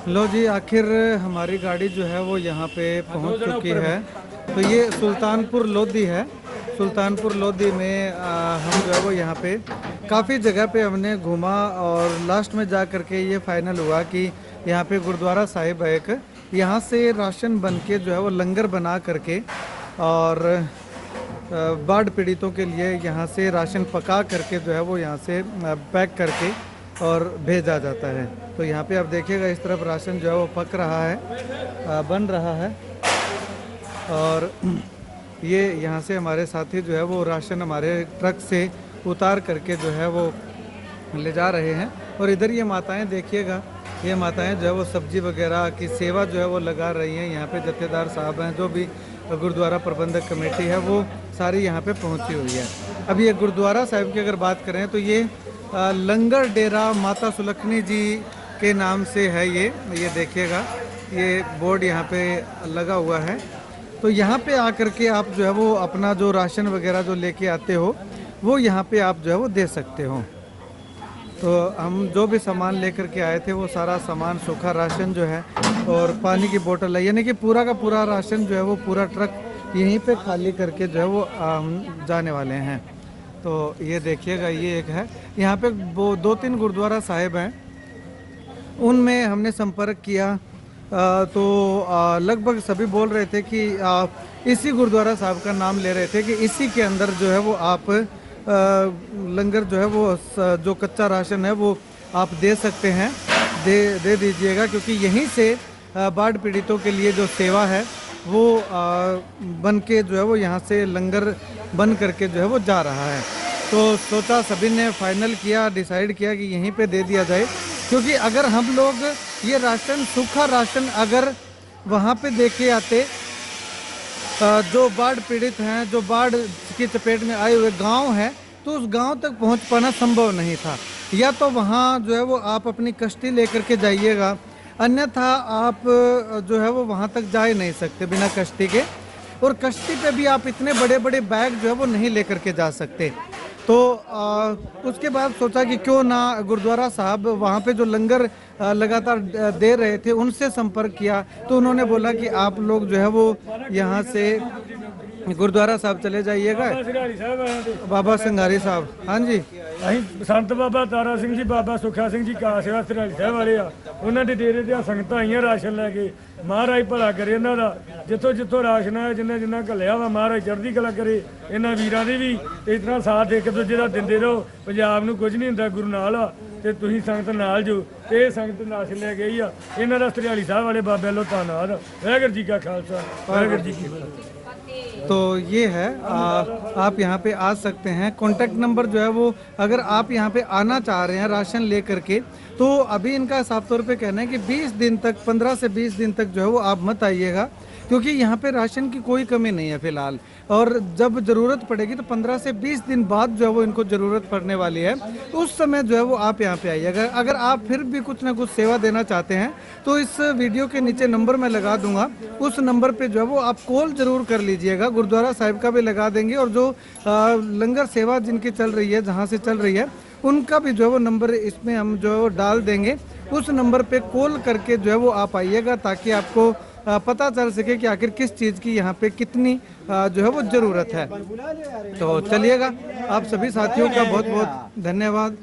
लो जी, आखिर हमारी गाड़ी जो है वो यहाँ पे पहुँच चुकी है। तो ये सुल्तानपुर लोधी है। सुल्तानपुर लोधी में हम जो है वो यहाँ पे काफ़ी जगह पे हमने घूमा और लास्ट में जा कर के ये फाइनल हुआ कि यहाँ पे गुरुद्वारा साहिब है एक, यहाँ से राशन बन के जो है वो लंगर बना करके और बाढ़ पीड़ितों के लिए यहाँ से राशन पका करके जो है वो यहाँ से पैक करके और भेजा जाता है। तो यहाँ पे आप देखिएगा इस तरफ राशन जो है वो पक रहा है, बन रहा है। और ये यहाँ से हमारे साथी जो है वो राशन हमारे ट्रक से उतार करके जो है वो ले जा रहे हैं। और इधर ये माताएं देखिएगा, ये माताएं जो है वो सब्जी वगैरह की सेवा जो है वो लगा रही हैं। यहाँ पे जत्थेदार साहब हैं, जो भी गुरुद्वारा प्रबंधक कमेटी है वो सारी यहाँ पे पहुँची हुई है। अब ये गुरुद्वारा साहिब की अगर बात करें तो ये लंगर डेरा माता सुलखनी जी के नाम से है। ये देखिएगा, ये बोर्ड यहाँ पे लगा हुआ है। तो यहाँ पे आकर के आप जो है वो अपना जो राशन वगैरह जो लेके आते हो वो यहाँ पे आप जो है वो दे सकते हो। तो हम जो भी सामान लेकर के आए थे वो सारा सामान, सूखा राशन जो है और पानी की बोतल है, यानी कि पूरा का पूरा राशन जो है वो पूरा ट्रक यहीं पे खाली करके जो है वो जाने वाले हैं। तो ये देखिएगा, ये एक है। यहाँ पे वो 2-3 गुरुद्वारा साहिब हैं, उनमें हमने संपर्क किया तो लगभग सभी बोल रहे थे कि इसी गुरुद्वारा साहब का नाम ले रहे थे कि इसी के अंदर जो है वो आप लंगर जो है वो जो कच्चा राशन है वो आप दे सकते हैं, दे दीजिएगा, क्योंकि यहीं से बाढ़ पीड़ितों के लिए जो सेवा है वो बन के जो है वो यहाँ से लंगर बन करके जो है वो जा रहा है। तो सोचा, सभी ने फाइनल किया, डिसाइड किया कि यहीं पे दे दिया जाए, क्योंकि अगर हम लोग ये राशन, सूखा राशन अगर वहाँ पे दे के आते, जो बाढ़ पीड़ित हैं, जो बाढ़ की चपेट में आए हुए गांव हैं, तो उस गांव तक पहुंच पाना संभव नहीं था। या तो वहाँ जो है वो आप अपनी कश्ती लेकर के जाइएगा, अन्यथा आप जो है वो वहाँ तक जा ही नहीं सकते बिना कश्ती के। और कश्ती पे भी आप इतने बड़े बड़े बैग जो है वो नहीं लेकर के जा सकते। तो उसके बाद सोचा कि क्यों ना गुरुद्वारा साहब वहाँ पे जो लंगर लगातार दे रहे थे उनसे संपर्क किया। तो उन्होंने बोला कि आप लोग जो है वो यहाँ से गुरुद्वारा साहब चले जाइएगा। बाबा संघारी साहब, हाँ जी, संत बाबा तारा सिंह जी, बाबा सुखा सिंह जी का सेवा सराली साहब वाले आ, उन्होंने डेरे ते संगत आईया राशन लैके। महाराज भला करे इन्हों का, जितों जितों राशन आया, जिन्हें जिन्हें घलिया वा, महाराज चढ़ती कला करे। इन्होंने वीरां दी भी इतना साथ एक दूजे का दिंदे रहो। पंजाब नूं कुछ नहीं हुंदा, गुरु नाल आ ते तुसीं संगत नाल जो। ये संगत राशन लै गई आ, इन्हां दा सराली साहब वाले बाबे वालों धन्नवाद। वाहिगुरू जी का खालसा, वाहिगुरू जी की फतेह। तो ये है, आप यहाँ पे आ सकते हैं। कॉन्टैक्ट नंबर जो है वो, अगर आप यहाँ पे आना चाह रहे हैं राशन ले करके, तो अभी इनका साफ तौर पे कहना है कि 20 दिन तक, 15 से 20 दिन तक जो है वो आप मत आइएगा, क्योंकि यहाँ पे राशन की कोई कमी नहीं है फिलहाल। और जब ज़रूरत पड़ेगी तो 15 से 20 दिन बाद जो है वो इनको ज़रूरत पड़ने वाली है, तो उस समय जो है वो आप यहाँ पे आइए। अगर आप फिर भी कुछ ना कुछ सेवा देना चाहते हैं तो इस वीडियो के नीचे नंबर मैं लगा दूंगा, उस नंबर पे जो है वो आप कॉल ज़रूर कर लीजिएगा। गुरुद्वारा साहिब का भी लगा देंगे, और जो लंगर सेवा जिनकी चल रही है, जहाँ से चल रही है, उनका भी जो है वो नंबर इसमें हम जो है वो डाल देंगे। उस नंबर पे कॉल करके जो है वो आप आइएगा, ताकि आपको पता चल सके कि आखिर किस चीज़ की यहाँ पे कितनी जो है वो ज़रूरत है। तो चलिएगा, आप सभी साथियों का बहुत बहुत धन्यवाद।